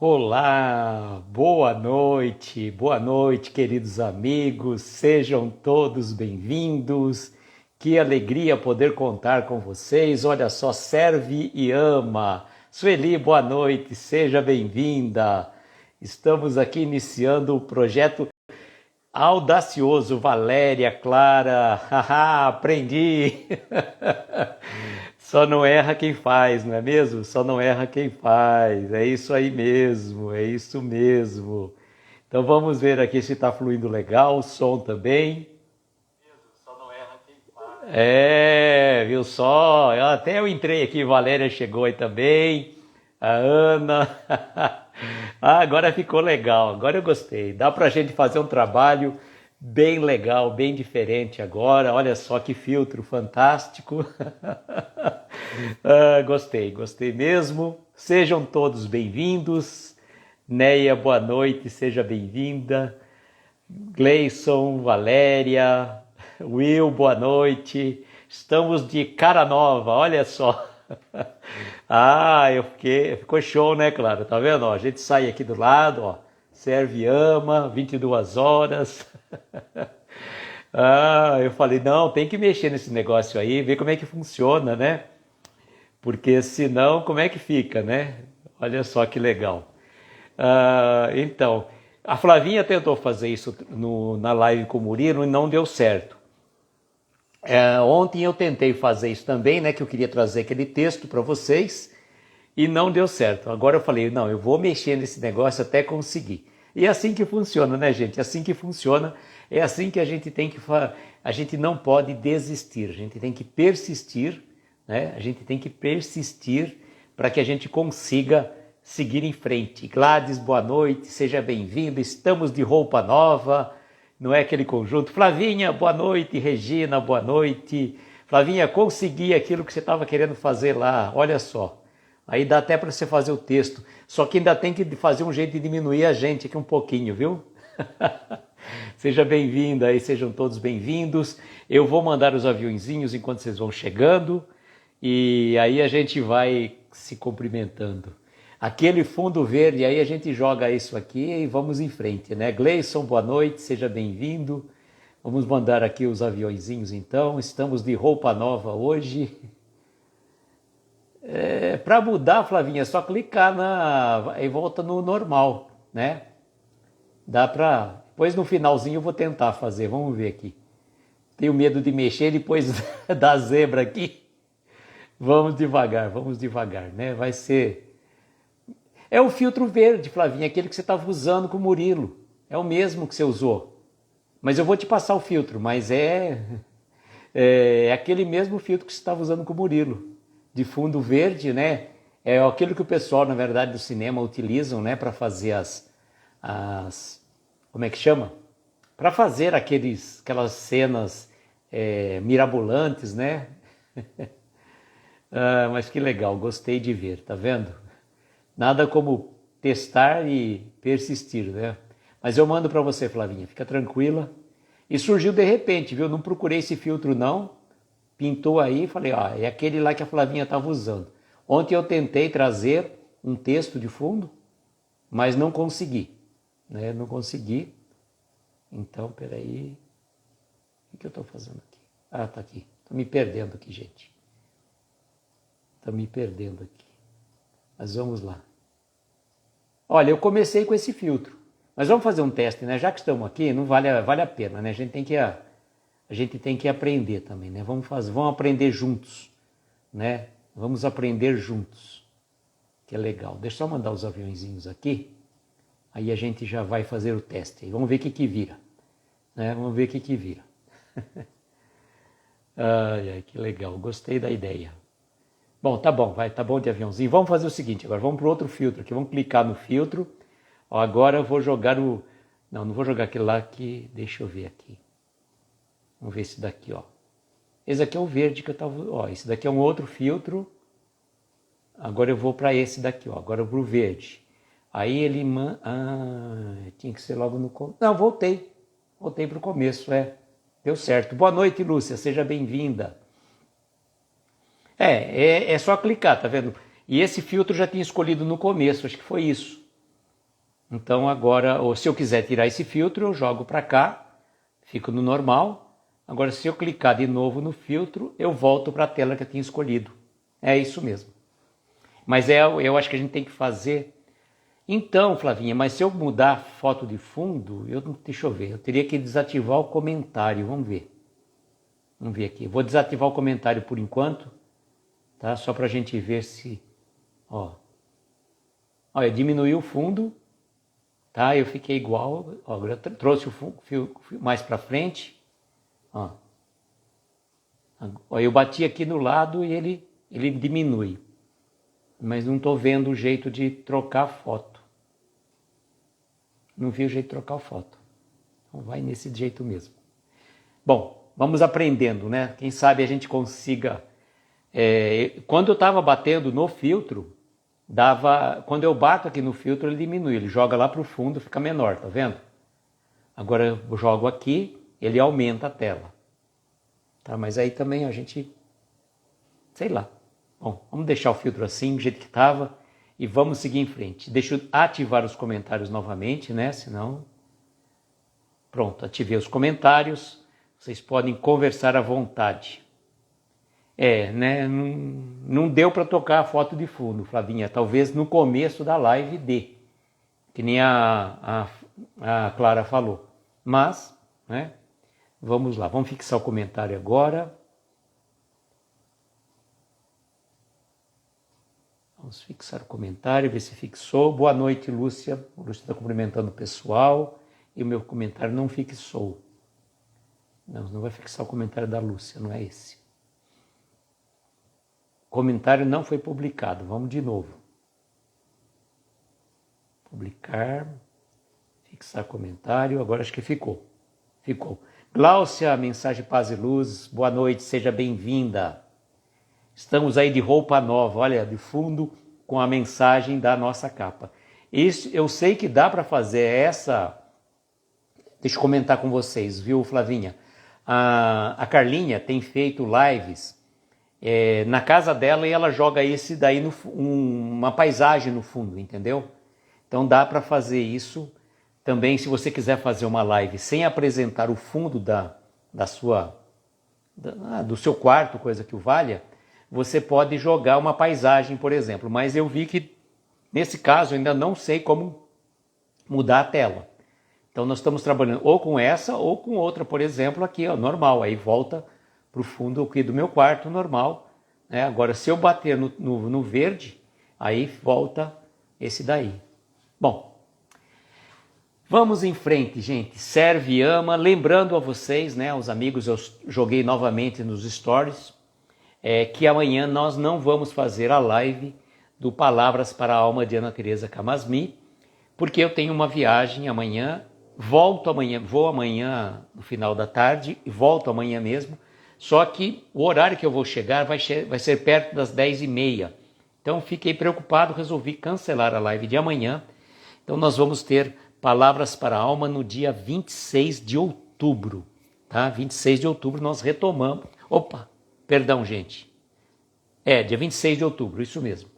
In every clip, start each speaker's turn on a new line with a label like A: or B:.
A: Olá, boa noite, queridos amigos, sejam todos bem-vindos. Que alegria poder contar com vocês. Olha só, serve e ama. Sueli, boa noite, seja bem-vinda. Estamos aqui iniciando o projeto audacioso. Valéria, Clara, haha, aprendi. Só não erra quem faz, não é mesmo? Só não erra quem faz. É isso aí mesmo, é isso mesmo. Então vamos ver aqui se está fluindo legal, o som também. Só não erra quem faz. É, viu só? Até eu entrei aqui, Valéria chegou aí também. A Ana. Ah, agora ficou legal, agora eu gostei. Dá pra gente fazer um trabalho bem legal, bem diferente agora. Olha só que filtro fantástico. Ah, gostei mesmo. Sejam todos bem-vindos. Neia, boa noite, seja bem-vinda. Gleison, Valéria, Will, boa noite. Estamos de cara nova, olha só. Ah, ficou show, né, Clara? Tá vendo? Ó, a gente sai aqui do lado, ó. Serve e ama, 22 horas. Ah, eu falei, não, tem que mexer nesse negócio aí, ver como é que funciona, né? Porque senão, como é que fica, né? Olha só que legal. Ah, então, a Flavinha tentou fazer isso na live com o Murilo e não deu certo. Ontem eu tentei fazer isso também, né? Que eu queria trazer aquele texto para vocês e não deu certo. Agora eu falei, não, eu vou mexer nesse negócio até conseguir. E é assim que funciona, né, gente? É assim que funciona. É assim que a gente tem que fazer. A gente não pode desistir, a gente tem que persistir, né? A gente tem que persistir para que a gente consiga seguir em frente. Gladys, boa noite, seja bem-vindo. Estamos de roupa nova, não é aquele conjunto. Flavinha, boa noite. Regina, boa noite. Flavinha, consegui aquilo que você estava querendo fazer lá, olha só. Aí dá até para você fazer o texto, só que ainda tem que fazer um jeito de diminuir a gente aqui um pouquinho, viu? Seja bem-vinda aí, sejam todos bem-vindos. Eu vou mandar os aviãozinhos enquanto vocês vão chegando e aí a gente vai se cumprimentando. Aquele fundo verde, aí a gente joga isso aqui e vamos em frente, né? Gleison, boa noite, seja bem-vindo. Vamos mandar aqui os aviãozinhos então, estamos de roupa nova hoje. Para mudar, Flavinha, é só clicar e volta no normal, né? Dá para... Depois no finalzinho eu vou tentar fazer, vamos ver aqui. Tenho medo de mexer depois da zebra aqui. Vamos devagar, né? Vai ser... É o filtro verde, Flavinha, aquele que você estava usando com o Murilo. É o mesmo que você usou. Mas eu vou te passar o filtro, mas é aquele mesmo filtro que você estava usando com o Murilo. De fundo verde, né? É aquilo que o pessoal, na verdade, do cinema utilizam, né? Para fazer como é que chama? Para fazer aquelas cenas mirabolantes, né? Ah, mas que legal, gostei de ver, tá vendo? Nada como testar e persistir, né? Mas eu mando para você, Flavinha, fica tranquila. E surgiu de repente, viu? Não procurei esse filtro não, pintou aí e falei, é aquele lá que a Flavinha estava usando. Ontem eu tentei trazer um texto de fundo, mas não consegui, né? Não consegui. Então, peraí, o que eu estou fazendo aqui? Ah, tá aqui. Estou me perdendo aqui, gente. Estou me perdendo aqui. Mas vamos lá. Olha, eu comecei com esse filtro, mas vamos fazer um teste, né? Já que estamos aqui, não vale a pena, né? A gente tem que aprender também, né? Vamos aprender juntos, né? Vamos aprender juntos, que é legal. Deixa eu só mandar os aviãozinhos aqui, aí a gente já vai fazer o teste. Vamos ver o que vira, né? Vamos ver o que vira. Ai, que legal, gostei da ideia. Bom, tá bom de aviãozinho. Vamos fazer o seguinte agora, vamos para o outro filtro aqui, vamos clicar no filtro. Ó, agora eu vou jogar não vou jogar aquele lá que, deixa eu ver aqui. Vamos ver esse daqui, ó. Esse daqui é o verde que eu estava... Ó, esse daqui é um outro filtro. Agora eu vou para esse daqui, ó. Agora eu vou pro verde. Aí ele... tinha que ser logo no... Não, voltei. Voltei para o começo, Deu certo. Boa noite, Lúcia. Seja bem-vinda. É só clicar, tá vendo? E esse filtro eu já tinha escolhido no começo, acho que foi isso. Então agora, ou se eu quiser tirar esse filtro, eu jogo para cá, fico no normal. Agora se eu clicar de novo no filtro, eu volto para a tela que eu tinha escolhido. É isso mesmo. Mas eu acho que a gente tem que fazer... Então, Flavinha, mas se eu mudar a foto de fundo, deixa eu ver, eu teria que desativar o comentário, vamos ver. Vamos ver aqui, eu vou desativar o comentário por enquanto, tá? Só para a gente ver se... Ó, olha, diminuiu o fundo, tá? Eu fiquei igual, ó, agora trouxe o fio mais para frente, ó. Eu bati aqui no lado e ele diminui, mas não estou vendo o jeito de trocar a foto. Não vi o jeito de trocar a foto. Então vai nesse jeito mesmo. Bom, vamos aprendendo, né? Quem sabe a gente consiga... quando eu estava batendo no filtro, quando eu bato aqui no filtro, ele diminui. Ele joga lá para o fundo, fica menor, tá vendo? Agora eu jogo aqui, ele aumenta a tela. Tá? Mas aí também a gente... Sei lá. Bom, vamos deixar o filtro assim, do jeito que estava, e vamos seguir em frente. Deixa eu ativar os comentários novamente, né? Senão... Pronto, ativei os comentários. Vocês podem conversar à vontade. Né? Não deu para tocar a foto de fundo, Flavinha. Talvez no começo da live dê, que nem a Clara falou. Mas, né? Vamos lá, vamos fixar o comentário agora. Vamos fixar o comentário, ver se fixou. Boa noite, Lúcia. A Lúcia está cumprimentando o pessoal e o meu comentário não fixou. Não vai fixar o comentário da Lúcia, não é esse. O comentário não foi publicado. Vamos de novo. Publicar, fixar comentário. Agora acho que ficou. Ficou. Gláucia, mensagem paz e luz. Boa noite, seja bem-vinda. Estamos aí de roupa nova, olha, de fundo com a mensagem da nossa capa. Isso, eu sei que dá para fazer essa... Deixa eu comentar com vocês, viu, Flavinha? A Carlinha tem feito lives na casa dela e ela joga esse daí, uma paisagem no fundo, entendeu? Então dá para fazer isso também, se você quiser fazer uma live sem apresentar o fundo do seu quarto, coisa que o valha, você pode jogar uma paisagem, por exemplo. Mas eu vi que, nesse caso, eu ainda não sei como mudar a tela. Então nós estamos trabalhando ou com essa ou com outra, por exemplo, aqui, ó, normal. Aí volta para o fundo aqui do meu quarto, normal. Né? Agora, se eu bater no verde, aí volta esse daí. Bom, vamos em frente, gente. Serve e ama. Lembrando a vocês, né, os amigos, eu joguei novamente nos stories, que amanhã nós não vamos fazer a live do Palavras para a Alma de Ana Teresa Camasmi, porque eu tenho uma viagem amanhã, vou amanhã no final da tarde e volto amanhã mesmo, só que o horário que eu vou chegar vai ser perto das 10h30. Então fiquei preocupado, resolvi cancelar a live de amanhã. Então nós vamos ter Palavras para a Alma no dia 26 de outubro. Tá? 26 de outubro nós retomamos. Perdão, gente. Dia 26 de outubro, isso mesmo.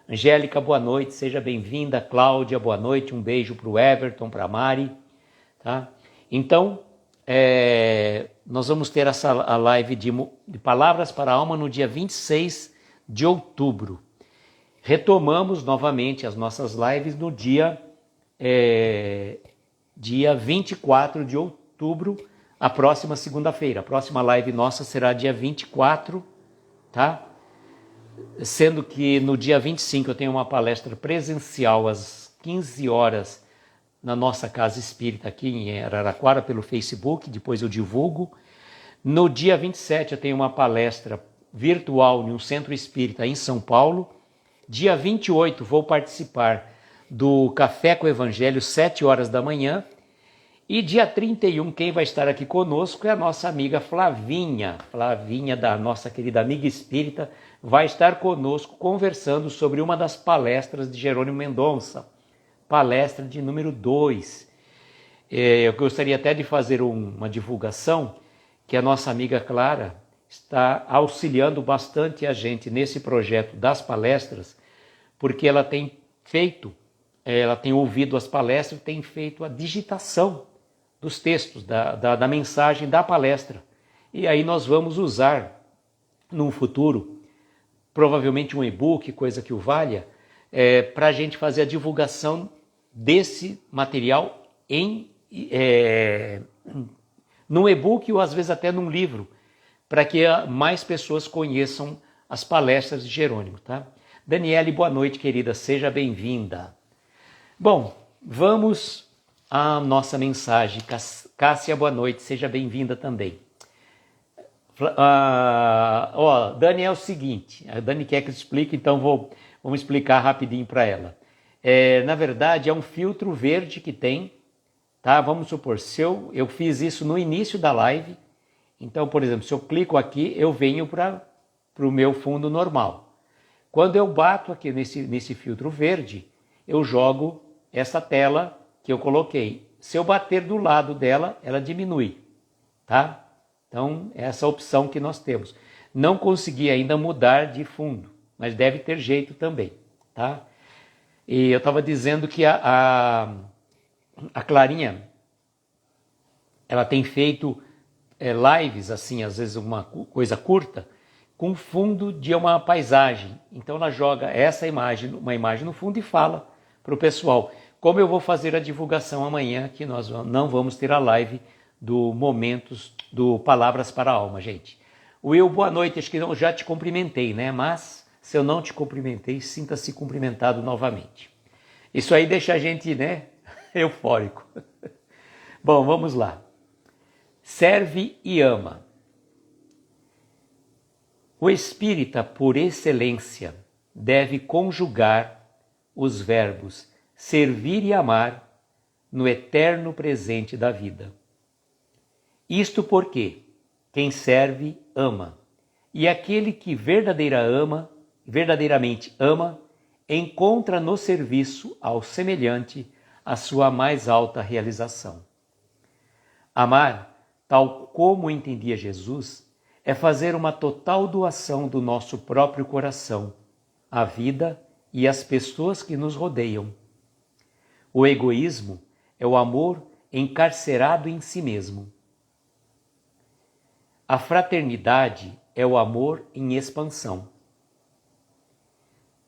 A: Angélica, boa noite, seja bem-vinda. Cláudia, boa noite, um beijo para o Everton, para a Mari. Tá? Então, nós vamos ter a live de Palavras para a Alma no dia 26 de outubro. Retomamos novamente as nossas lives no dia 24 de outubro, a próxima segunda-feira. A próxima live nossa será dia 24, tá? Sendo que no dia 25 eu tenho uma palestra presencial às 15 horas na nossa casa espírita aqui em Araraquara pelo Facebook, depois eu divulgo. No dia 27 eu tenho uma palestra virtual em um centro espírita em São Paulo. Dia 28 vou participar do Café com o Evangelho, 7 horas da manhã. E dia 31, quem vai estar aqui conosco é a nossa amiga Flavinha. Flavinha, da nossa querida amiga espírita, vai estar conosco conversando sobre uma das palestras de Jerônimo Mendonça. Palestra de número 2. Eu gostaria até de fazer uma divulgação que a nossa amiga Clara está auxiliando bastante a gente nesse projeto das palestras, porque ela tem feito ela tem ouvido as palestras, tem feito a digitação dos textos, da mensagem da palestra. E aí nós vamos usar, num futuro, provavelmente um e-book, coisa que o valha, para a gente fazer a divulgação desse material num e-book ou às vezes até num livro, para que mais pessoas conheçam as palestras de Jerônimo, tá? Daniele, boa noite, querida, seja bem-vinda. Bom, vamos à nossa mensagem. Cássia, boa noite, seja bem-vinda também. Dani, é o seguinte, a Dani quer que eu explique, então vamos explicar rapidinho para ela. Na verdade, é um filtro verde que tem, tá? Vamos supor, se eu fiz isso no início da live, então, por exemplo, se eu clico aqui, eu venho para o meu fundo normal. Quando eu bato aqui nesse filtro verde, eu jogo essa tela que eu coloquei. Se eu bater do lado dela, ela diminui, tá? Então, essa é a opção que nós temos. Não consegui ainda mudar de fundo, mas deve ter jeito também, tá? E eu estava dizendo que a Clarinha, ela tem feito lives, assim, às vezes uma coisa curta, com fundo de uma paisagem. Então ela joga uma imagem no fundo e fala para o pessoal. Como eu vou fazer a divulgação amanhã, que nós não vamos ter a live do Momentos do Palavras para a Alma, gente. Will, boa noite, acho que eu já te cumprimentei, né? Mas se eu não te cumprimentei, sinta-se cumprimentado novamente. Isso aí deixa a gente, né, eufórico. Bom, vamos lá. Serve e ama. O espírita, por excelência, deve conjugar os verbos servir e amar no eterno presente da vida. Isto porque quem serve, ama, e aquele que verdadeiramente ama, encontra no serviço ao semelhante a sua mais alta realização. Amar, tal como entendia Jesus, é fazer uma total doação do nosso próprio coração, à vida e às pessoas que nos rodeiam. O egoísmo é o amor encarcerado em si mesmo. A fraternidade é o amor em expansão.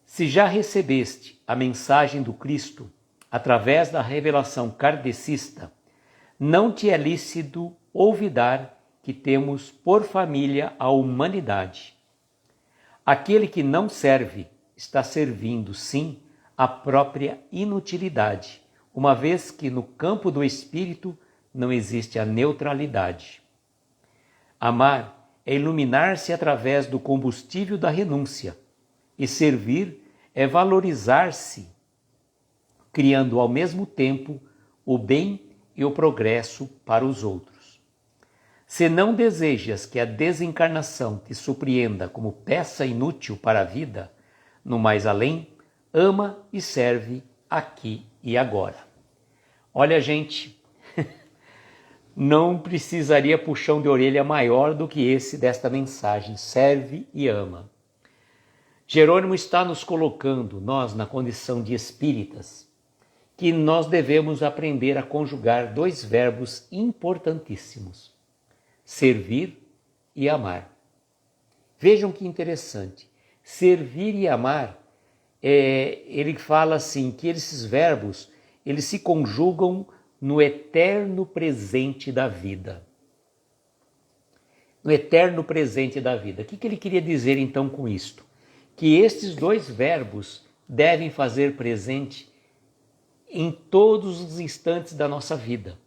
A: Se já recebeste a mensagem do Cristo através da revelação kardecista, não te é lícito olvidar que temos por família a humanidade. Aquele que não serve está servindo, sim, a própria inutilidade, uma vez que no campo do espírito não existe a neutralidade. Amar é iluminar-se através do combustível da renúncia, e servir é valorizar-se, criando ao mesmo tempo o bem e o progresso para os outros. Se não desejas que a desencarnação te surpreenda como peça inútil para a vida, no mais além, ama e serve aqui e agora. Olha, gente, não precisaria puxão de orelha maior do que esse desta mensagem, serve e ama. Jerônimo está nos colocando, nós na condição de espíritas, que nós devemos aprender a conjugar dois verbos importantíssimos: servir e amar. Vejam que interessante. Servir e amar, ele fala assim, que esses verbos, eles se conjugam no eterno presente da vida. No eterno presente da vida. O que ele queria dizer então com isto? Que estes dois verbos devem fazer presente em todos os instantes da nossa vida.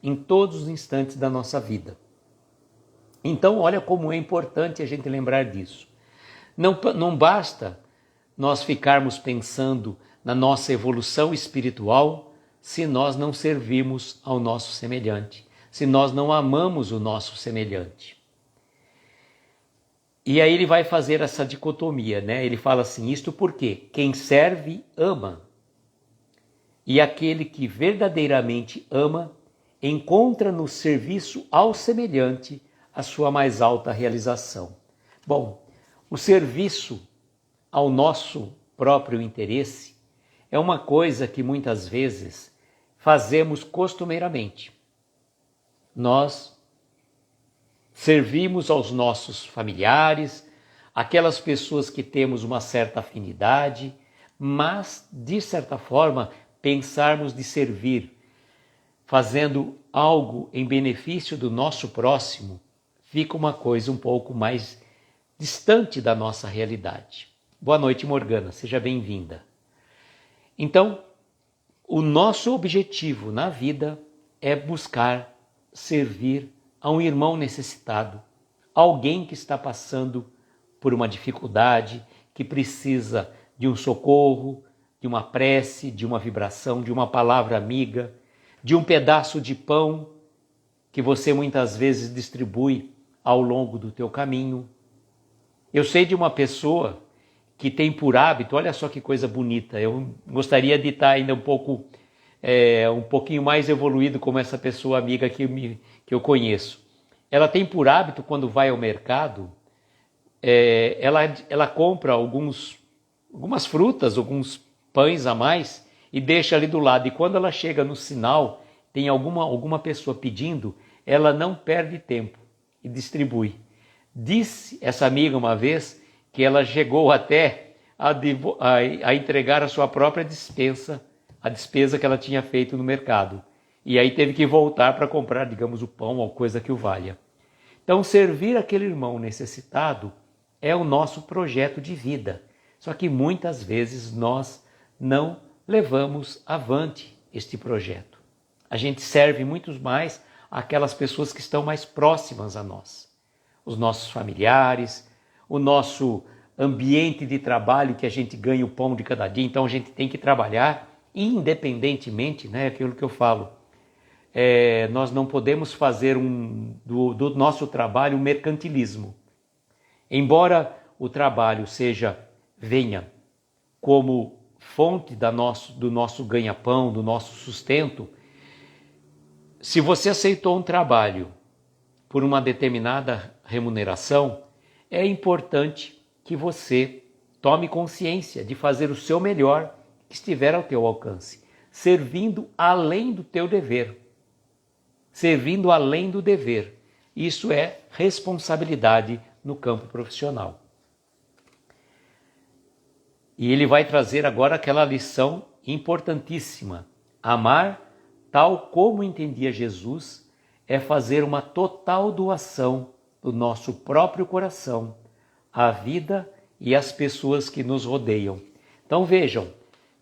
A: Em todos os instantes da nossa vida. Então, olha como é importante a gente lembrar disso. Não basta nós ficarmos pensando na nossa evolução espiritual se nós não servirmos ao nosso semelhante, se nós não amamos o nosso semelhante. E aí ele vai fazer essa dicotomia, né? Ele fala assim, isto porque quem serve, ama. E aquele que verdadeiramente ama, encontra no serviço ao semelhante a sua mais alta realização. Bom, o serviço ao nosso próprio interesse é uma coisa que muitas vezes fazemos costumeiramente. Nós servimos aos nossos familiares, aquelas pessoas que temos uma certa afinidade, mas, de certa forma, pensarmos de servir, fazendo algo em benefício do nosso próximo, fica uma coisa um pouco mais distante da nossa realidade. Boa noite, Morgana, seja bem-vinda. Então, o nosso objetivo na vida é buscar servir a um irmão necessitado, alguém que está passando por uma dificuldade, que precisa de um socorro, de uma prece, de uma vibração, de uma palavra amiga, de um pedaço de pão que você muitas vezes distribui ao longo do teu caminho. Eu sei de uma pessoa que tem por hábito, olha só que coisa bonita, eu gostaria de estar ainda um pouquinho mais evoluído como essa pessoa amiga que eu conheço. Ela tem por hábito, quando vai ao mercado, ela compra algumas frutas, alguns pães a mais e deixa ali do lado. E quando ela chega no sinal, tem alguma pessoa pedindo, ela não perde tempo e distribui. Disse essa amiga uma vez que ela chegou até a entregar a sua própria despensa, a despesa que ela tinha feito no mercado. E aí teve que voltar para comprar, digamos, o pão ou coisa que o valha. Então, servir aquele irmão necessitado é o nosso projeto de vida. Só que muitas vezes nós não levamos avante este projeto. A gente serve muito mais aquelas pessoas que estão mais próximas a nós. Os nossos familiares, o nosso ambiente de trabalho que a gente ganha o pão de cada dia. Então a gente tem que trabalhar independentemente, né? Aquilo que eu falo. Nós não podemos fazer do nosso trabalho um mercantilismo. Embora o trabalho venha como fonte do nosso ganha-pão, do nosso sustento, se você aceitou um trabalho por uma determinada remuneração, é importante que você tome consciência de fazer o seu melhor que estiver ao teu alcance, servindo além do teu dever. Servindo além do dever. Isso é responsabilidade no campo profissional. E ele vai trazer agora aquela lição importantíssima. Amar, tal como entendia Jesus, é fazer uma total doação do nosso próprio coração à vida e às pessoas que nos rodeiam. Então vejam,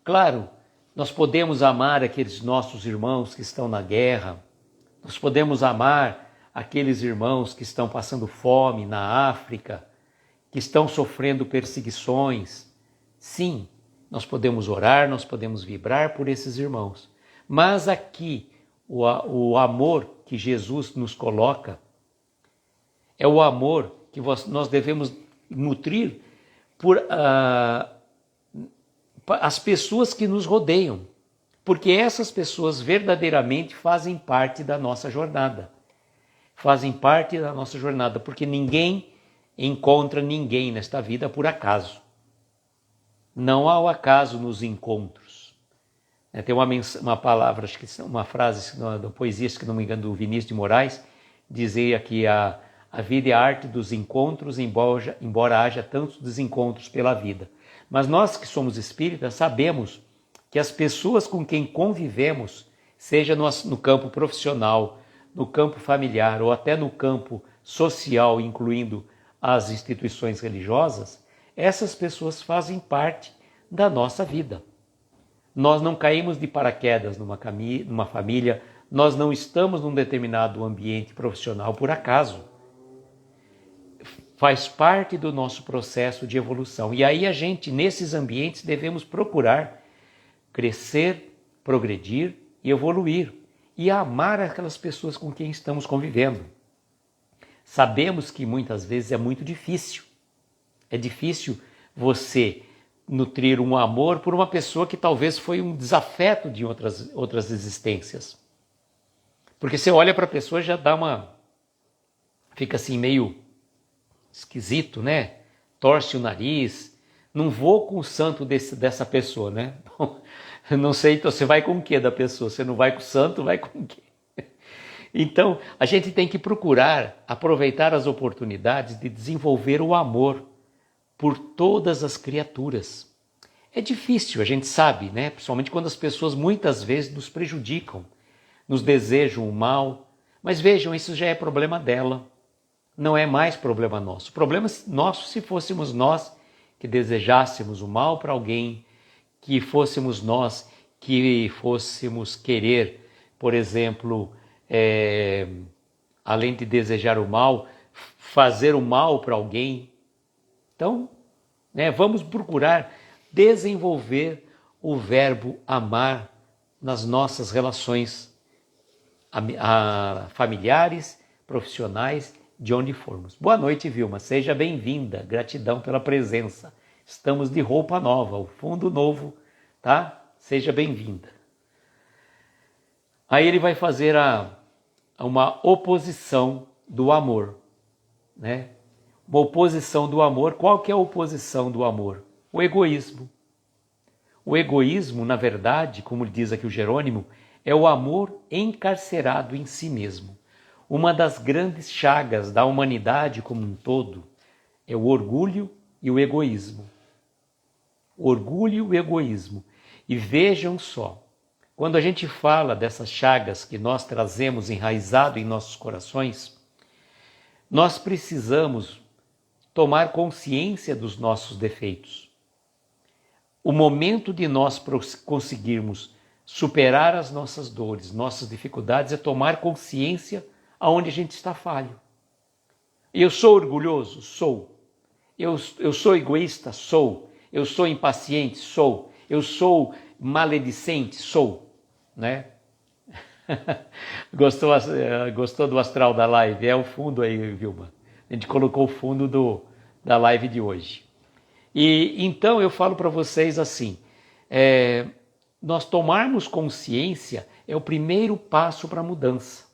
A: claro, nós podemos amar aqueles nossos irmãos que estão na guerra, nós podemos amar aqueles irmãos que estão passando fome na África, que estão sofrendo perseguições. Sim, nós podemos orar, nós podemos vibrar por esses irmãos. Mas aqui, o amor que Jesus nos coloca é o amor que nós devemos nutrir por as pessoas que nos rodeiam. Porque essas pessoas verdadeiramente fazem parte da nossa jornada. Fazem parte da nossa jornada, porque ninguém encontra ninguém nesta vida por acaso. Não há o acaso nos encontros. Tem uma palavra, acho que uma frase da poesia, se não me engano, do Vinícius de Moraes, dizia que a vida é a arte dos encontros, embora haja tantos desencontros pela vida. Mas nós que somos espíritas sabemos que as pessoas com quem convivemos, seja no campo profissional, no campo familiar ou até no campo social, incluindo as instituições religiosas, essas pessoas fazem parte da nossa vida. Nós não caímos de paraquedas numa família, nós não estamos num determinado ambiente profissional por acaso. Faz parte do nosso processo de evolução. E aí a gente, nesses ambientes, devemos procurar crescer, progredir e evoluir. E amar aquelas pessoas com quem estamos convivendo. Sabemos que muitas vezes é muito difícil. É difícil você nutrir um amor por uma pessoa que talvez foi um desafeto de outras existências. Porque você olha para a pessoa e já fica assim meio esquisito, né? Torce o nariz, Não vou com o santo dessa pessoa, né? Não sei, então você vai com o que da pessoa? Você não vai com o santo, vai com o quê? Então, a gente tem que procurar aproveitar as oportunidades de desenvolver o amor por todas as criaturas. É difícil, a gente sabe, né? Principalmente quando as pessoas muitas vezes nos prejudicam, nos desejam o mal. Mas vejam, isso já é problema dela, não é mais problema nosso. O problema nosso se fôssemos nós que desejássemos o mal para alguém, que fôssemos nós que fôssemos querer, por exemplo, além de desejar o mal, fazer o mal para alguém. Então, vamos procurar desenvolver o verbo amar nas nossas relações familiares, profissionais, de onde formos. Boa noite, Vilma. Seja bem-vinda. Gratidão pela presença. Estamos de roupa nova, o fundo novo, tá? Seja bem-vinda. Aí ele vai fazer uma oposição do amor, né? Uma oposição do amor. Qual que é a oposição do amor? O egoísmo. O egoísmo, na verdade, como diz aqui o Jerônimo, é o amor encarcerado em si mesmo. Uma das grandes chagas da humanidade como um todo é o orgulho e o egoísmo. O orgulho e o egoísmo. E vejam só, quando a gente fala dessas chagas que nós trazemos enraizado em nossos corações, nós precisamos tomar consciência dos nossos defeitos. O momento de nós conseguirmos superar as nossas dores, nossas dificuldades, é tomar consciência aonde a gente está falho. Eu sou orgulhoso? Sou. Eu sou egoísta? Sou. Eu sou impaciente? Sou. Eu sou maledicente? Sou. Né? Gostou do astral da live? É o fundo aí, Vilma. A gente colocou o fundo da live de hoje. E então eu falo para vocês assim, nós tomarmos consciência é o primeiro passo para a mudança.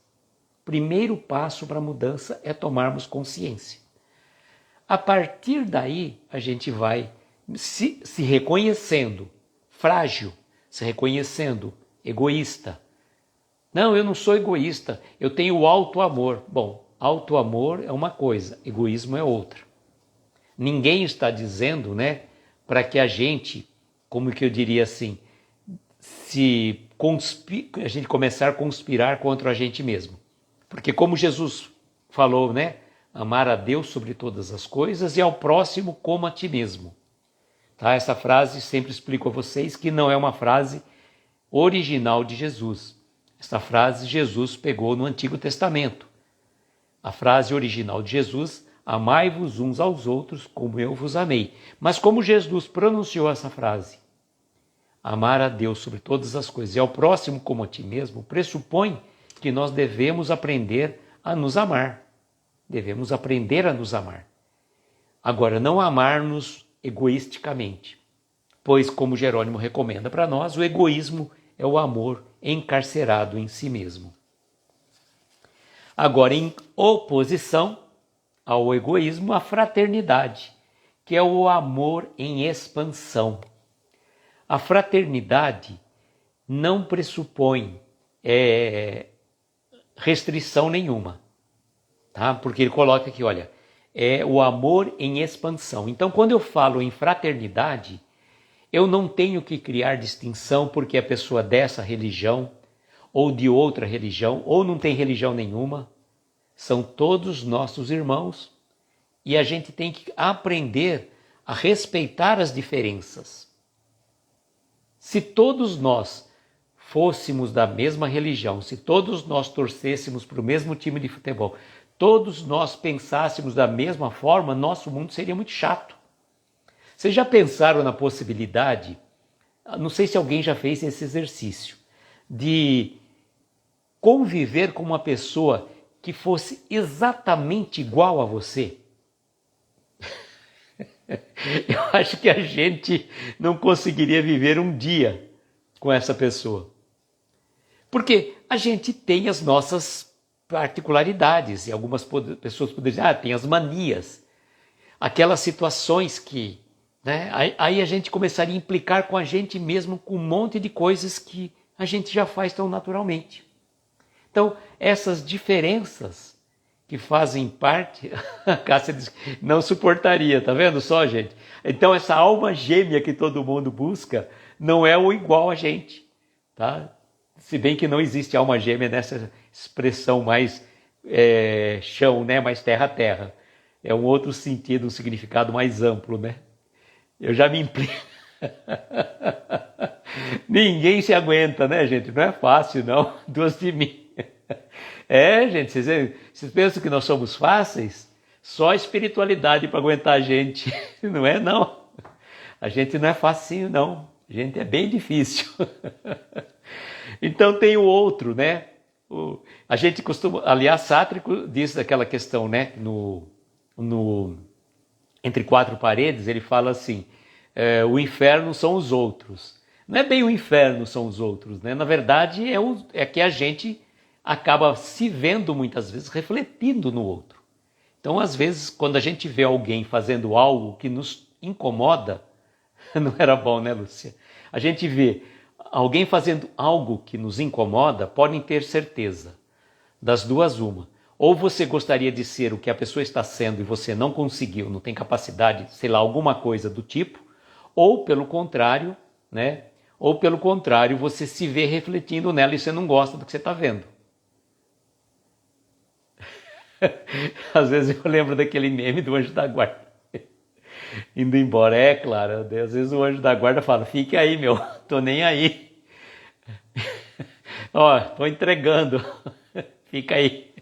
A: O primeiro passo para a mudança é tomarmos consciência. A partir daí, a gente vai se reconhecendo frágil, se reconhecendo egoísta. Não, eu não sou egoísta, eu tenho auto-amor. Bom, auto-amor é uma coisa, egoísmo é outra. Ninguém está dizendo, né, para que a gente, como que eu diria assim, a gente começar a conspirar contra a gente mesmo. Porque como Jesus falou, né, amar a Deus sobre todas as coisas e ao próximo como a ti mesmo. Tá? Essa frase sempre explico a vocês que não é uma frase original de Jesus. Essa frase Jesus pegou no Antigo Testamento. A frase original de Jesus, amai-vos uns aos outros como eu vos amei. Mas como Jesus pronunciou essa frase, amar a Deus sobre todas as coisas e ao próximo como a ti mesmo, pressupõe que nós devemos aprender a nos amar. Devemos aprender a nos amar. Agora, não amar-nos egoisticamente, pois, como Jerônimo recomenda para nós, o egoísmo é o amor encarcerado em si mesmo. Agora, em oposição ao egoísmo, a fraternidade, que é o amor em expansão. A fraternidade não pressupõe restrição nenhuma, tá? Porque ele coloca aqui, olha, é o amor em expansão. Então, quando eu falo em fraternidade, eu não tenho que criar distinção porque a pessoa dessa religião ou de outra religião, ou não tem religião nenhuma, são todos nossos irmãos e a gente tem que aprender a respeitar as diferenças. Se todos nós fôssemos da mesma religião, se todos nós torcêssemos para o mesmo time de futebol, todos nós pensássemos da mesma forma, nosso mundo seria muito chato. Vocês já pensaram na possibilidade, não sei se alguém já fez esse exercício, de conviver com uma pessoa que fosse exatamente igual a você? Eu acho que a gente não conseguiria viver um dia com essa pessoa. Porque a gente tem as nossas particularidades, e algumas pessoas poderiam dizer, tem as manias, aquelas situações que né? Aí a gente começaria a implicar com a gente mesmo com um monte de coisas que a gente já faz tão naturalmente. Então, essas diferenças que fazem parte, a Cássia diz, não suportaria, tá vendo só, gente? Então, essa alma gêmea que todo mundo busca não é o igual a gente, tá? Se bem que não existe alma gêmea nessa expressão mais chão, né? Mais terra-terra. É um outro sentido, um significado mais amplo, né? Eu já me implico. Ninguém se aguenta, né, gente? Não é fácil, não. Duas de mim. Gente, vocês pensam que nós somos fáceis? Só a espiritualidade para aguentar a gente. Não é, não. A gente não é facinho, não. A gente é bem difícil. Então tem o outro, né? A gente costuma... Aliás, Sartre diz aquela questão, né? Entre quatro paredes, ele fala assim, o inferno são os outros. Não é bem o inferno são os outros, né? Na verdade, é que a gente acaba se vendo muitas vezes refletindo no outro. Então, às vezes, quando a gente vê alguém fazendo algo que nos incomoda, não era bom, né, Lúcia? A gente vê alguém fazendo algo que nos incomoda, podem ter certeza, das duas uma. Ou você gostaria de ser o que a pessoa está sendo e você não conseguiu, não tem capacidade, sei lá, alguma coisa do tipo, ou pelo contrário, né? Ou pelo contrário, você se vê refletindo nela e você não gosta do que você está vendo. Às vezes eu lembro daquele meme do anjo da guarda indo embora. É claro, às vezes o anjo da guarda fala, fique aí, meu, tô nem aí. Ó, tô entregando, fica aí.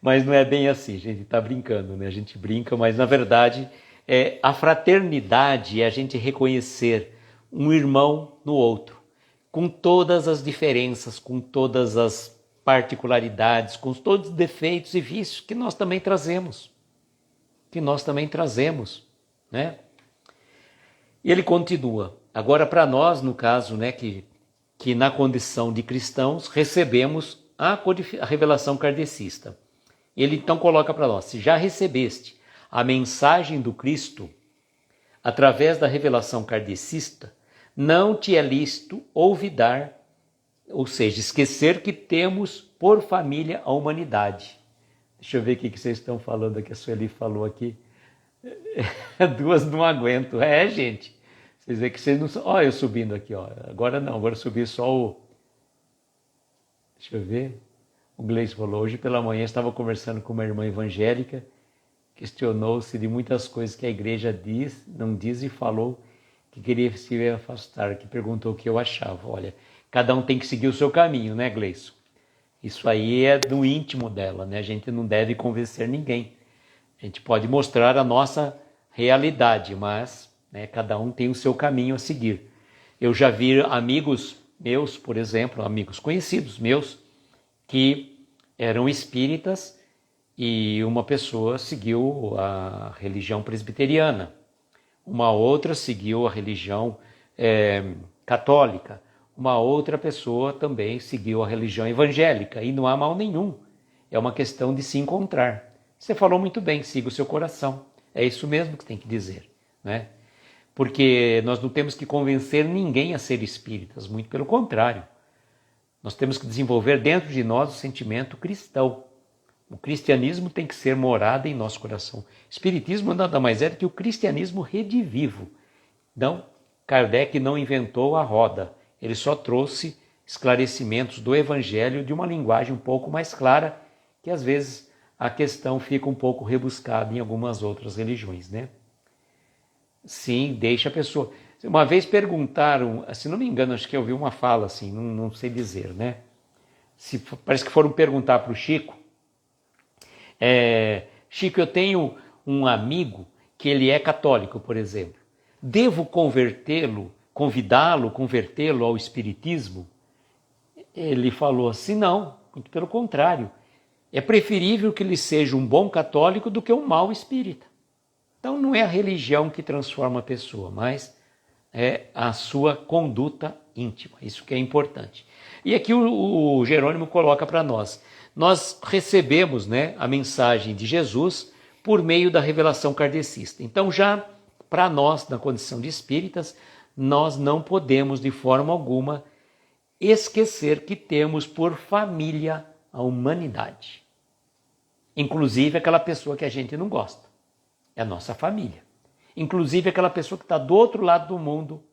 A: Mas não é bem assim, a gente tá brincando, né? A gente brinca, mas na verdade a fraternidade é a gente reconhecer um irmão no outro, com todas as diferenças, com todas as particularidades, com todos os defeitos e vícios que nós também trazemos. Né? E ele continua. Agora, para nós, no caso, né, que na condição de cristãos, recebemos a revelação kardecista. Ele então coloca para nós, se já recebeste a mensagem do Cristo através da revelação kardecista, não te é lícito olvidar, ou seja, esquecer que temos por família a humanidade. Deixa eu ver o que vocês estão falando aqui, a Sueli falou aqui. Duas não aguento. Gente, vocês veem que vocês não são... Ó, eu subindo aqui, ó. Agora não, agora eu subi só o... Deixa eu ver. O Gleice falou, hoje pela manhã estava conversando com uma irmã evangélica, questionou-se de muitas coisas que a igreja não diz e falou que queria se afastar, que perguntou o que eu achava. Olha, cada um tem que seguir o seu caminho, né, Gleice? Isso aí é do íntimo dela, né? A gente não deve convencer ninguém. A gente pode mostrar a nossa realidade, mas né, cada um tem o seu caminho a seguir. Eu já vi amigos meus, por exemplo, amigos conhecidos meus, que eram espíritas e uma pessoa seguiu a religião presbiteriana, uma outra seguiu a religião católica, uma outra pessoa também seguiu a religião evangélica, e não há mal nenhum, é uma questão de se encontrar. Você falou muito bem, siga o seu coração, é isso mesmo que tem que dizer, né? Porque nós não temos que convencer ninguém a ser espíritas, muito pelo contrário. Nós temos que desenvolver dentro de nós o sentimento cristão. O cristianismo tem que ser morada em nosso coração. O espiritismo nada mais é do que o cristianismo redivivo. Então, Kardec não inventou a roda, ele só trouxe esclarecimentos do evangelho de uma linguagem um pouco mais clara, que às vezes a questão fica um pouco rebuscada em algumas outras religiões, né? Sim, deixa a pessoa... Uma vez perguntaram, se não me engano, acho que eu ouvi uma fala assim, não sei dizer, né? Parece que foram perguntar para o Chico, Chico, eu tenho um amigo que ele é católico, por exemplo. Devo convertê-lo ao espiritismo? Ele falou assim, não, muito pelo contrário. É preferível que ele seja um bom católico do que um mau espírita. Então não é a religião que transforma a pessoa, mas é a sua conduta íntima. Isso que é importante. E aqui o Jerônimo coloca para nós. Nós recebemos, né, a mensagem de Jesus por meio da revelação kardecista. Então já para nós, na condição de espíritas, nós não podemos de forma alguma esquecer que temos por família a humanidade. Inclusive aquela pessoa que a gente não gosta. É a nossa família. Inclusive aquela pessoa que está do outro lado do mundo,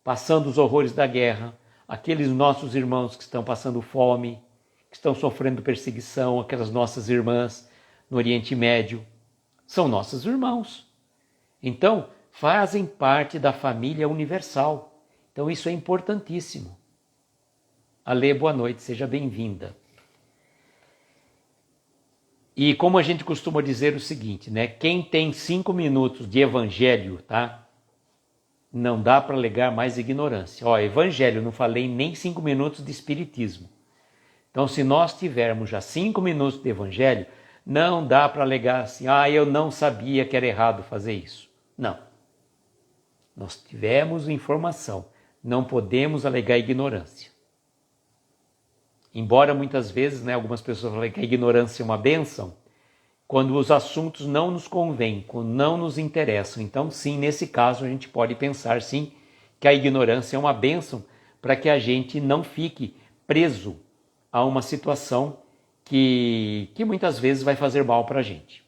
A: passando os horrores da guerra, aqueles nossos irmãos que estão passando fome, que estão sofrendo perseguição, aquelas nossas irmãs no Oriente Médio, são nossos irmãos. Então, fazem parte da família universal. Então, isso é importantíssimo. Alê, boa noite, seja bem-vinda. E como a gente costuma dizer o seguinte, né? Quem tem 5 minutos de evangelho, tá? Não dá para alegar mais ignorância. Ó, evangelho, não falei nem 5 minutos de espiritismo. Então, se nós tivermos já 5 minutos de evangelho, não dá para alegar assim, eu não sabia que era errado fazer isso. Não. Nós tivemos informação, não podemos alegar ignorância. Embora muitas vezes, né, algumas pessoas falem que a ignorância é uma bênção, quando os assuntos não nos convêm, quando não nos interessam. Então, sim, nesse caso a gente pode pensar, sim, que a ignorância é uma bênção para que a gente não fique preso a uma situação que muitas vezes vai fazer mal para a gente.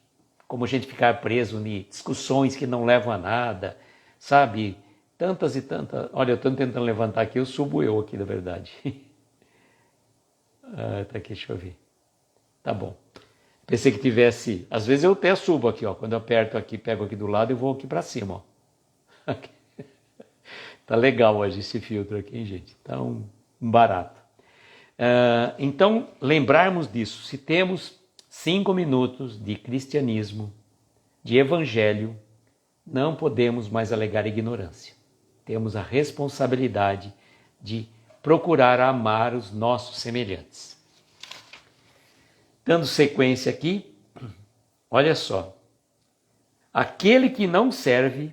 A: Como a gente ficar preso em discussões que não levam a nada, sabe? Tantas e tantas... Olha, eu estou tentando levantar aqui, eu subo eu aqui, na verdade. Tá aqui, deixa eu ver. Tá bom. Pensei que tivesse... Às vezes eu até subo aqui, ó. Quando eu aperto aqui, pego aqui do lado e vou aqui para cima, ó. Tá legal hoje esse filtro aqui, hein, gente? Tá um barato. Então, lembrarmos disso. Se temos 5 minutos de cristianismo, de evangelho, não podemos mais alegar ignorância. Temos a responsabilidade de procurar amar os nossos semelhantes. Dando sequência aqui, olha só. Aquele que não serve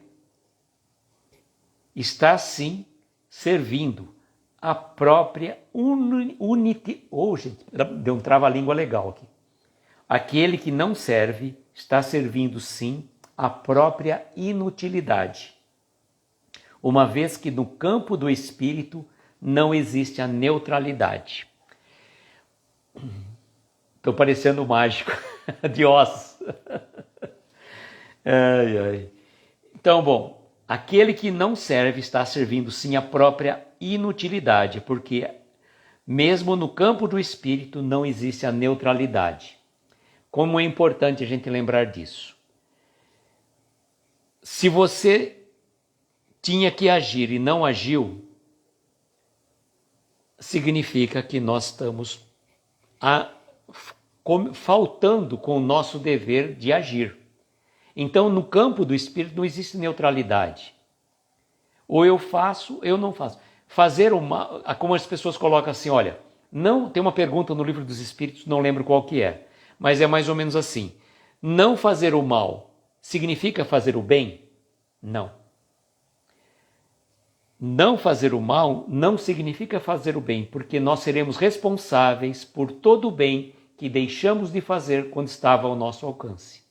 A: está sim servindo a própria unidade. Gente, deu um trava-língua legal aqui. Aquele que não serve está servindo sim a própria inutilidade, uma vez que no campo do espírito não existe a neutralidade. Estou parecendo mágico de Oz. Ai, ai. Então, bom, aquele que não serve está servindo sim a própria inutilidade, porque mesmo no campo do espírito não existe a neutralidade. Como é importante a gente lembrar disso. Se você tinha que agir e não agiu, significa que nós estamos faltando com o nosso dever de agir. Então, no campo do espírito não existe neutralidade. Ou eu faço, ou eu não faço. Fazer o mal, como as pessoas colocam assim, olha, não, tem uma pergunta no Livro dos Espíritos, não lembro qual que é, mas é mais ou menos assim. Não fazer o mal significa fazer o bem? Não. Não fazer o mal não significa fazer o bem, porque nós seremos responsáveis por todo o bem que deixamos de fazer quando estava ao nosso alcance.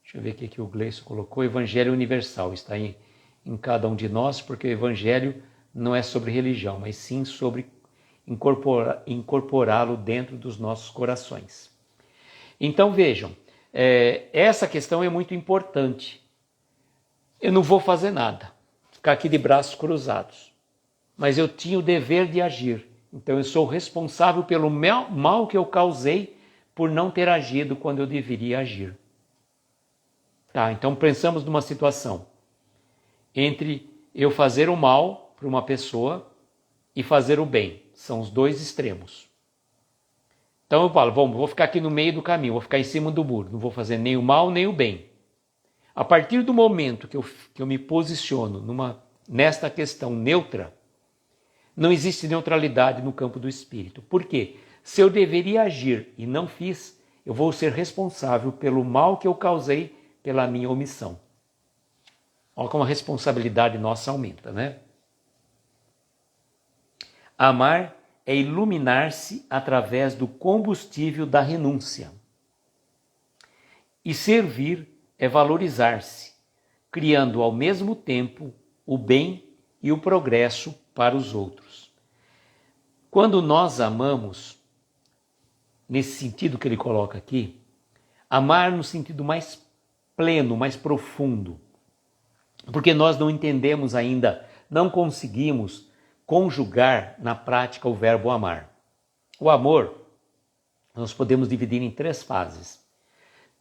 A: Deixa eu ver o que o Gleison colocou. O Evangelho Universal está em cada um de nós, porque o Evangelho não é sobre religião, mas sim sobre incorporá-lo dentro dos nossos corações. Então vejam, essa questão é muito importante. Eu não vou fazer nada, ficar aqui de braços cruzados, mas eu tinha o dever de agir. Então eu sou responsável pelo mal que eu causei por não ter agido quando eu deveria agir. Tá, então pensamos numa situação entre eu fazer o mal para uma pessoa e fazer o bem. São os dois extremos. Então eu falo, vou ficar aqui no meio do caminho, vou ficar em cima do muro, não vou fazer nem o mal nem o bem. A partir do momento que eu me posiciono nesta questão neutra, não existe neutralidade no campo do espírito. Por quê? Se eu deveria agir e não fiz, eu vou ser responsável pelo mal que eu causei pela minha omissão. Olha como a responsabilidade nossa aumenta, né? Amar é iluminar-se através do combustível da renúncia. E servir é valorizar-se, criando ao mesmo tempo o bem e o progresso para os outros. Quando nós amamos, nesse sentido que ele coloca aqui, amar no sentido mais pleno, mais profundo, porque nós não entendemos ainda, não conseguimos conjugar na prática o verbo amar. O amor, nós podemos dividir em 3 fases.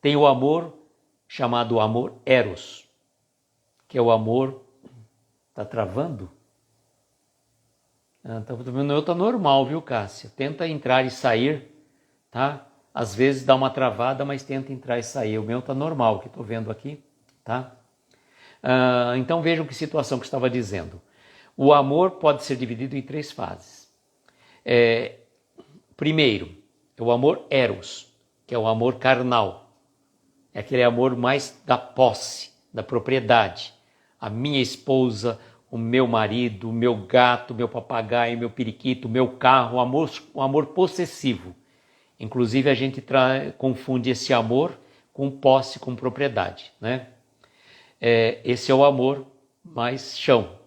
A: Tem o amor chamado amor eros, que é o amor... Tá travando? O meu tá normal, viu, Cássia? Tenta entrar e sair, tá? Às vezes dá uma travada, mas tenta entrar e sair. O meu tá normal, que estou vendo aqui, tá? Então vejam que situação que eu estava dizendo. O amor pode ser dividido em 3 fases. Primeiro, é o amor eros, que é o amor carnal. É aquele amor mais da posse, da propriedade. A minha esposa, o meu marido, o meu gato, o meu papagaio, o meu periquito, o meu carro, o amor possessivo. Inclusive a gente confunde esse amor com posse, com propriedade, né? Esse é o amor mais chão.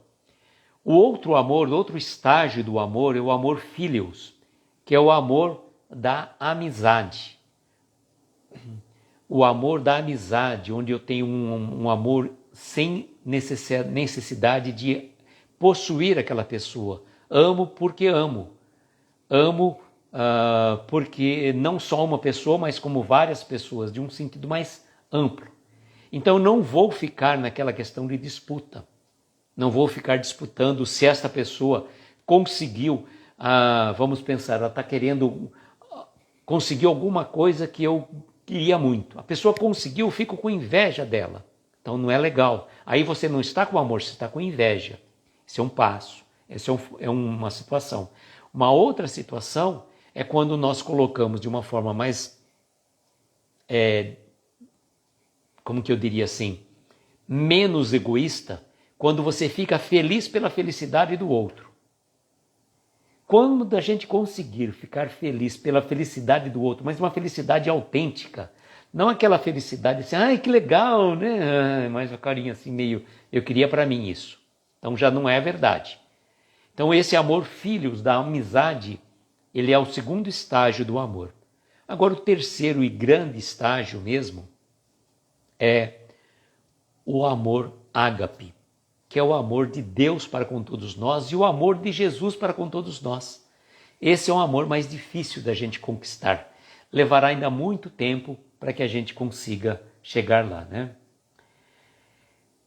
A: O outro amor, o outro estágio do amor é o amor filios, que é o amor da amizade. O amor da amizade, onde eu tenho um amor sem necessidade de possuir aquela pessoa. Amo porque amo. Amo porque não só uma pessoa, mas como várias pessoas, de um sentido mais amplo. Então não vou ficar naquela questão de disputa. Não vou ficar disputando se esta pessoa conseguiu, vamos pensar, ela está querendo conseguir alguma coisa que eu queria muito. A pessoa conseguiu, eu fico com inveja dela. Então não é legal. Aí você não está com amor, você está com inveja. Esse é um passo, essa é uma situação. Uma outra situação é quando nós colocamos de uma forma mais, como que eu diria assim, menos egoísta, quando você fica feliz pela felicidade do outro. Quando a gente conseguir ficar feliz pela felicidade do outro, mas uma felicidade autêntica, não aquela felicidade assim, ai que legal, né? Mas uma carinha assim meio, eu queria para mim isso. Então já não é verdade. Então esse amor filhos da amizade, ele é o segundo estágio do amor. Agora o terceiro e grande estágio mesmo é o amor ágape, que é o amor de Deus para com todos nós e o amor de Jesus para com todos nós. Esse é um amor mais difícil da gente conquistar. Levará ainda muito tempo para que a gente consiga chegar lá, né?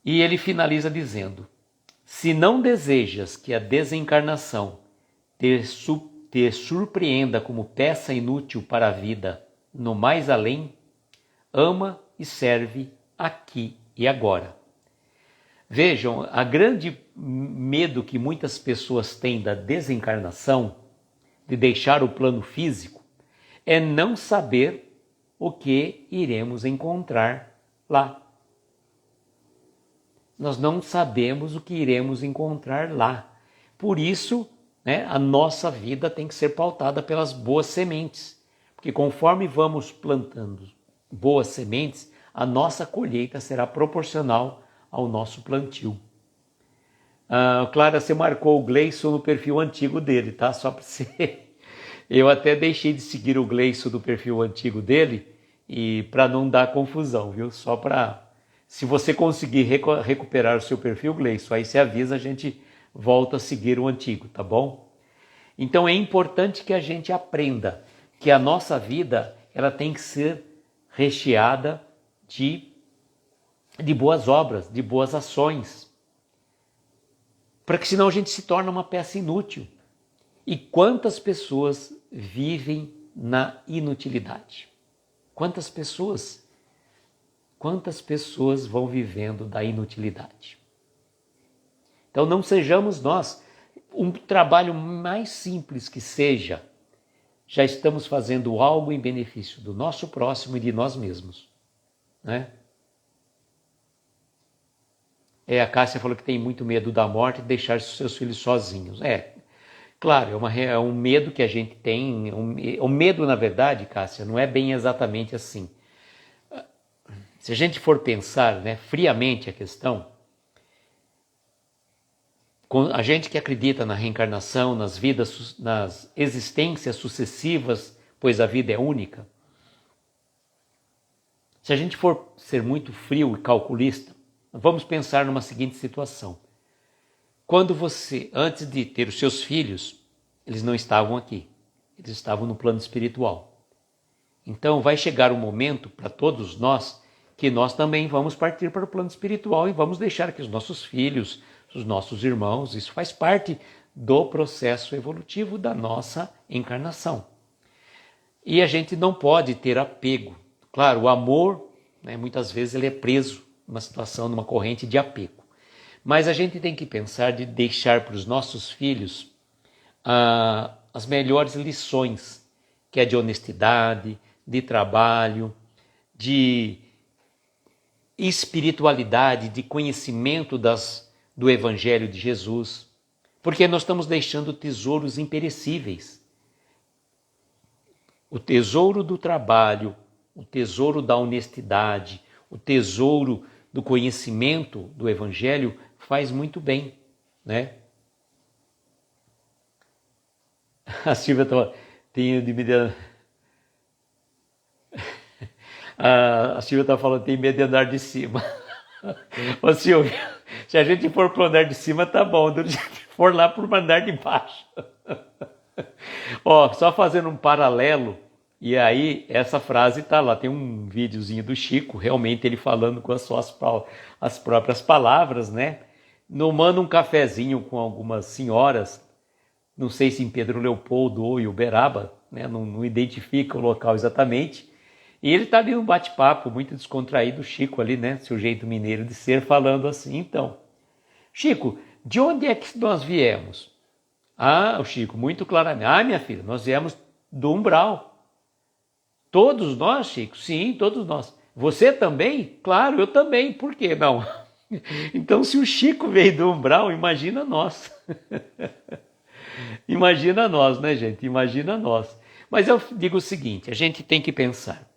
A: E ele finaliza dizendo: se não desejas que a desencarnação te surpreenda como peça inútil para a vida no mais além, ama e serve aqui e agora. Vejam, a grande medo que muitas pessoas têm da desencarnação, de deixar o plano físico, é não saber o que iremos encontrar lá. Nós não sabemos o que iremos encontrar lá. Por isso, né, a nossa vida tem que ser pautada pelas boas sementes. Porque conforme vamos plantando boas sementes, a nossa colheita será proporcional ao nosso plantio. Clara, você marcou o Gleison no perfil antigo dele, tá? Só para você... Eu até deixei de seguir o Gleison do perfil antigo dele e para não dar confusão, viu? Só para... Se você conseguir recuperar o seu perfil, Gleison, aí você avisa, a gente volta a seguir o antigo, tá bom? Então é importante que a gente aprenda que a nossa vida ela tem que ser recheada de boas obras, de boas ações, para que senão a gente se torna uma peça inútil. E quantas pessoas vivem na inutilidade? Quantas pessoas vão vivendo da inutilidade? Então não sejamos nós, um trabalho mais simples que seja, já estamos fazendo algo em benefício do nosso próximo e de nós mesmos, né? A Cássia falou que tem muito medo da morte e deixar seus filhos sozinhos. Claro, é um medo que a gente tem. O medo, na verdade, Cássia, não é bem exatamente assim. Se a gente for pensar, né, friamente a questão, a gente que acredita na reencarnação, nas vidas, nas existências sucessivas, pois a vida é única, se a gente for ser muito frio e calculista, vamos pensar numa seguinte situação. Quando você, antes de ter os seus filhos, eles não estavam aqui, eles estavam no plano espiritual. Então vai chegar um momento para todos nós que nós também vamos partir para o plano espiritual e vamos deixar que os nossos filhos, os nossos irmãos, isso faz parte do processo evolutivo da nossa encarnação. E a gente não pode ter apego. Claro, o amor, né, muitas vezes ele é preso numa situação, numa corrente de apego. Mas a gente tem que pensar de deixar para os nossos filhos as melhores lições, que é de honestidade, de trabalho, de espiritualidade, de conhecimento do Evangelho de Jesus, porque nós estamos deixando tesouros imperecíveis. O tesouro do trabalho, o tesouro da honestidade, o tesouro do conhecimento do Evangelho faz muito bem, né? A Silvia a Silvia está falando, tem medo de andar de cima. Ô Silvia, se a gente for para o andar de cima, tá bom. Se a gente for lá para o andar de baixo. Ó, só fazendo um paralelo, e aí essa frase tá lá, tem um videozinho do Chico, realmente ele falando com as próprias palavras, né? Tomando um cafezinho com algumas senhoras, não sei se em Pedro Leopoldo ou em Uberaba, né? Não identifica o local exatamente. E ele está ali num bate-papo muito descontraído, o Chico ali, né? Seu jeito mineiro de ser, falando assim, então, Chico, de onde é que nós viemos? Ah, o Chico, muito claramente. Ah, minha filha, nós viemos do umbral. Todos nós, Chico? Sim, todos nós. Você também? Claro, eu também. Por quê? Não. Então, se o Chico veio do umbral, imagina nós. Imagina nós, né, gente? Imagina nós. Mas eu digo o seguinte, a gente tem que pensar.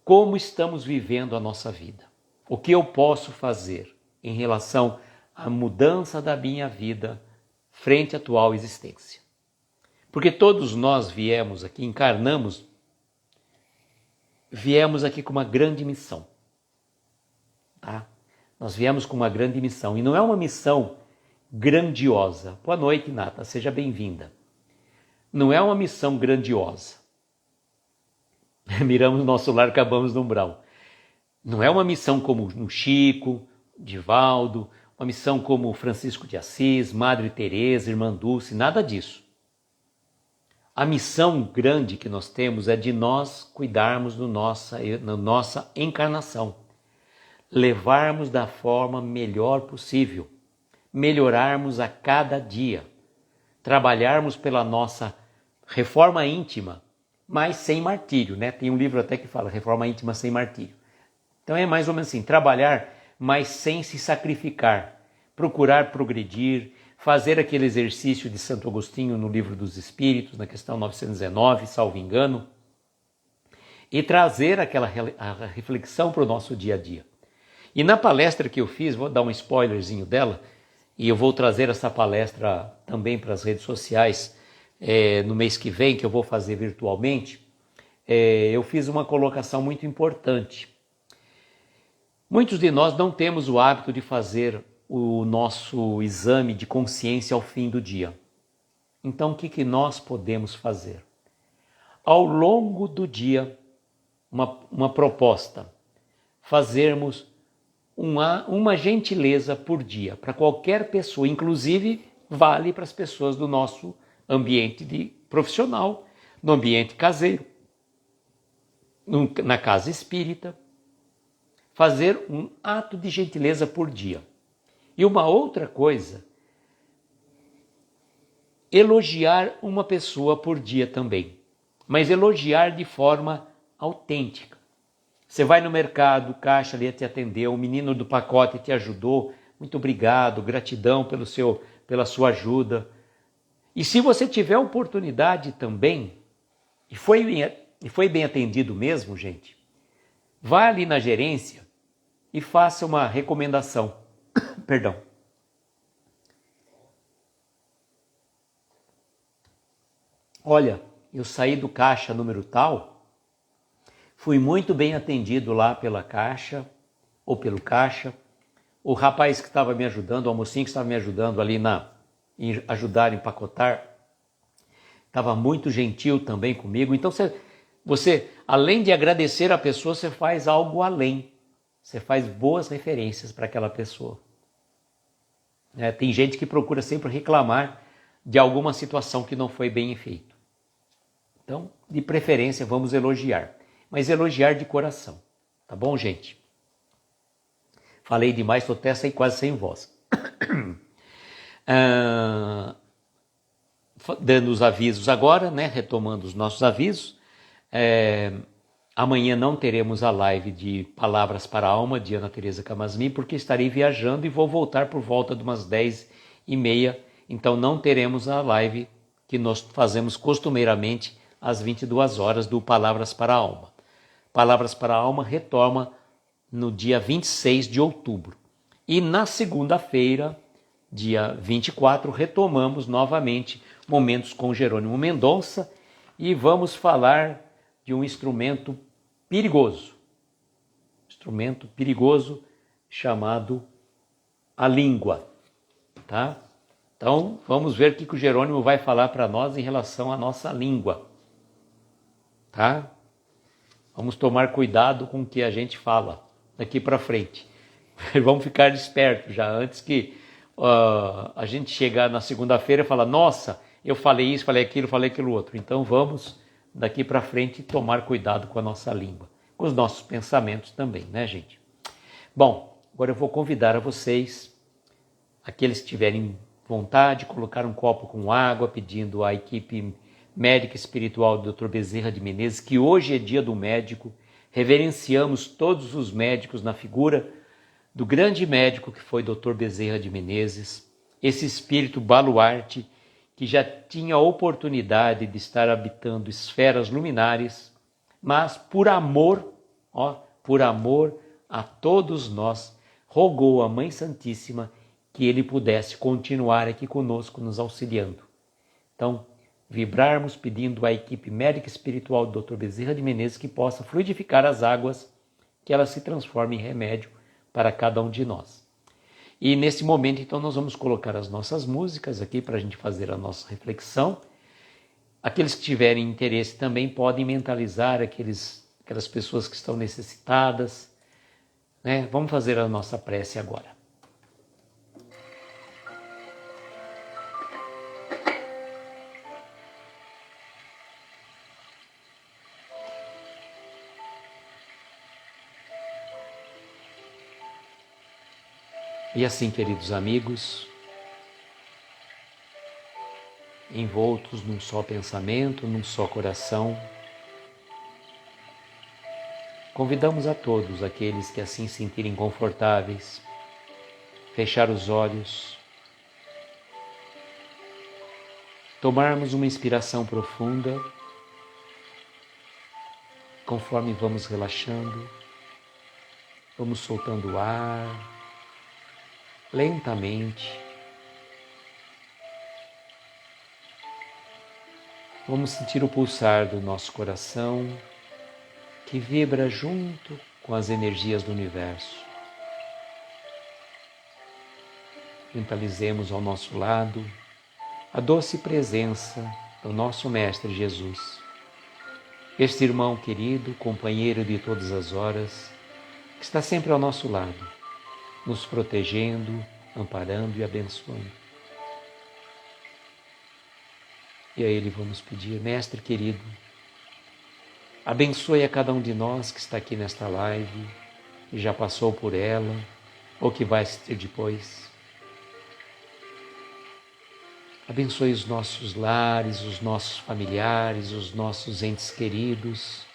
A: Como estamos vivendo a nossa vida? O que eu posso fazer em relação à mudança da minha vida frente à atual existência? Porque todos nós viemos aqui, viemos aqui com uma grande missão. Tá? Nós viemos com uma grande missão. E não é uma missão grandiosa. Boa noite, Nata, seja bem-vinda. Não é uma missão grandiosa. Miramos o nosso lar, acabamos no umbral. Não é uma missão como no Chico, Divaldo, uma missão como Francisco de Assis, Madre Teresa, Irmã Dulce, nada disso. A missão grande que nós temos é de nós cuidarmos da nossa encarnação, levarmos da forma melhor possível, melhorarmos a cada dia, trabalharmos pela nossa reforma íntima, mas sem martírio, né? Tem um livro até que fala Reforma Íntima sem martírio. Então é mais ou menos assim, trabalhar, mas sem se sacrificar, procurar progredir, fazer aquele exercício de Santo Agostinho no Livro dos Espíritos, na questão 919, salvo engano, e trazer a reflexão para o nosso dia a dia. E na palestra que eu fiz, vou dar um spoilerzinho dela, e eu vou trazer essa palestra também para as redes sociais no mês que vem, que eu vou fazer virtualmente, eu fiz uma colocação muito importante. Muitos de nós não temos o hábito de fazer o nosso exame de consciência ao fim do dia. Então, o que nós podemos fazer? Ao longo do dia, uma proposta, fazermos uma gentileza por dia, para qualquer pessoa, inclusive vale para as pessoas do nosso ambiente profissional, no ambiente caseiro, na casa espírita, fazer um ato de gentileza por dia. E uma outra coisa, elogiar uma pessoa por dia também, mas elogiar de forma autêntica. Você vai no mercado, o caixa ali te atendeu, o menino do pacote te ajudou, muito obrigado, gratidão pela sua ajuda. E se você tiver oportunidade também, e foi bem atendido mesmo, gente, vá ali na gerência e faça uma recomendação. Perdão. Olha, eu saí do caixa número tal, fui muito bem atendido lá pela caixa, ou pelo caixa, o rapaz que estava me ajudando, o mocinho que estava me ajudando ali em ajudar a empacotar, estava muito gentil também comigo. Então você, além de agradecer a pessoa, você faz algo além. Você faz boas referências para aquela pessoa. Tem gente que procura sempre reclamar de alguma situação que não foi bem feita. Então, de preferência, vamos elogiar. Mas elogiar de coração. Tá bom, gente? Falei demais, estou até quase sem voz. Dando os avisos agora, né? Retomando os nossos avisos. Amanhã não teremos a live de Palavras para a Alma de Ana Teresa Camasmi, porque estarei viajando e vou voltar por volta de umas 10h30. Então não teremos a live que nós fazemos costumeiramente às 22 horas do Palavras para a Alma. Palavras para a Alma retoma no dia 26 de outubro. E na segunda-feira, dia 24, retomamos novamente Momentos com Jerônimo Mendonça e vamos falar de um instrumento perigoso. Instrumento perigoso chamado a língua. Tá? Então, vamos ver o que o Jerônimo vai falar para nós em relação à nossa língua. Tá? Vamos tomar cuidado com o que a gente fala daqui para frente. Vamos ficar despertos já antes que a gente chegar na segunda-feira e falar: nossa, eu falei isso, falei aquilo outro. Então vamos daqui para frente tomar cuidado com a nossa língua, com os nossos pensamentos também, né, gente? Bom, agora eu vou convidar a vocês, aqueles que tiverem vontade, colocar um copo com água, pedindo à equipe médica espiritual do Dr. Bezerra de Menezes, que hoje é dia do médico. Reverenciamos todos os médicos na figura do grande médico que foi Dr. Bezerra de Menezes, esse espírito baluarte que já tinha a oportunidade de estar habitando esferas luminares, mas por amor a todos nós, rogou a Mãe Santíssima que ele pudesse continuar aqui conosco, nos auxiliando. Então, vibrarmos pedindo à equipe médica espiritual do Dr. Bezerra de Menezes que possa fluidificar as águas, que elas se transformem em remédio para cada um de nós. E nesse momento, então, nós vamos colocar as nossas músicas aqui para a gente fazer a nossa reflexão. Aqueles que tiverem interesse também podem mentalizar aquelas pessoas que estão necessitadas, né? Vamos fazer a nossa prece agora. E assim, queridos amigos, envoltos num só pensamento, num só coração, convidamos a todos aqueles que assim se sentirem confortáveis, fechar os olhos, tomarmos uma inspiração profunda, conforme vamos relaxando, vamos soltando o ar, lentamente. Vamos sentir o pulsar do nosso coração, que vibra junto com as energias do universo. Mentalizemos ao nosso lado a doce presença do nosso Mestre Jesus, este irmão querido, companheiro de todas as horas, que está sempre ao nosso lado, nos protegendo, amparando e abençoando. E a Ele vamos pedir: Mestre querido, abençoe a cada um de nós que está aqui nesta live, que já passou por ela, ou que vai assistir depois. Abençoe os nossos lares, os nossos familiares, os nossos entes queridos,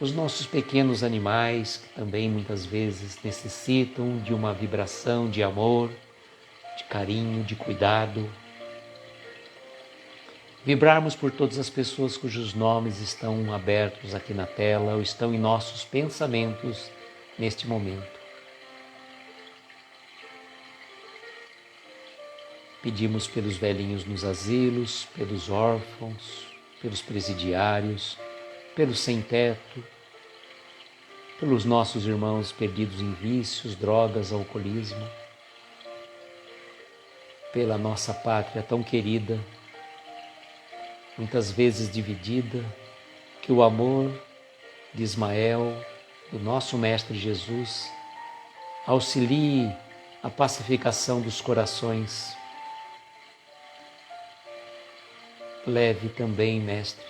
A: os nossos pequenos animais que também muitas vezes necessitam de uma vibração de amor, de carinho, de cuidado. Vibrarmos por todas as pessoas cujos nomes estão abertos aqui na tela ou estão em nossos pensamentos neste momento. Pedimos pelos velhinhos nos asilos, pelos órfãos, pelos presidiários, pelos sem-teto, pelos nossos irmãos perdidos em vícios, drogas, alcoolismo, pela nossa pátria tão querida, muitas vezes dividida, que o amor de Ismael, do nosso Mestre Jesus, auxilie a pacificação dos corações. Leve também, Mestre,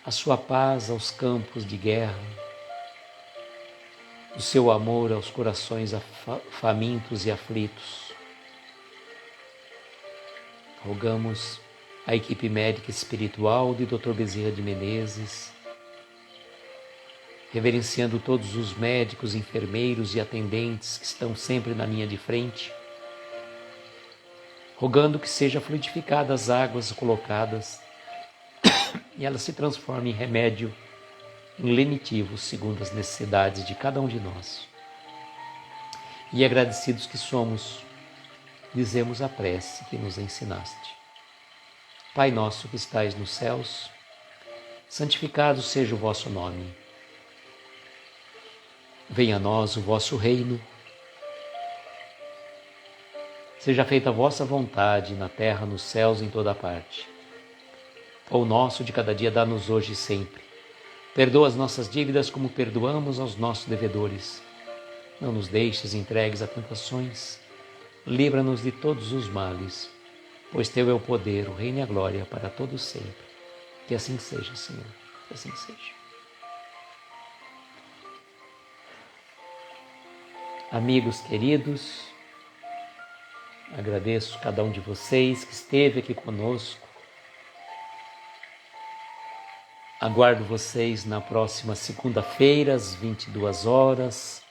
A: a sua paz aos campos de guerra, o seu amor aos corações famintos e aflitos. Rogamos a equipe médica espiritual de Dr. Bezerra de Menezes, reverenciando todos os médicos, enfermeiros e atendentes que estão sempre na linha de frente, rogando que seja fluidificadas as águas colocadas e elas se transformem em remédio, em lenitivo, segundo as necessidades de cada um de nós. E agradecidos que somos, dizemos a prece que nos ensinaste. Pai nosso que estais nos céus, santificado seja o vosso nome. Venha a nós o vosso reino. Seja feita a vossa vontade, na terra, nos céus, em toda parte. Pão nosso de cada dia dá-nos hoje e sempre. Perdoa as nossas dívidas como perdoamos aos nossos devedores. Não nos deixes entregues a tentações. Livra-nos de todos os males, pois teu é o poder, o reino e a glória para todos sempre. Que assim seja, Senhor, que assim seja. Amigos queridos, agradeço cada um de vocês que esteve aqui conosco. Aguardo vocês na próxima segunda-feira, às 22 horas.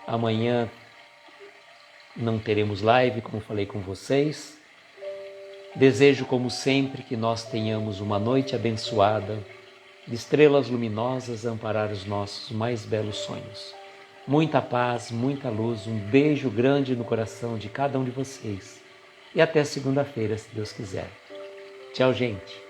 A: Amanhã não teremos live, como falei com vocês. Desejo, como sempre, que nós tenhamos uma noite abençoada, de estrelas luminosas a amparar os nossos mais belos sonhos. Muita paz, muita luz, um beijo grande no coração de cada um de vocês. E até segunda-feira, se Deus quiser. Tchau, gente.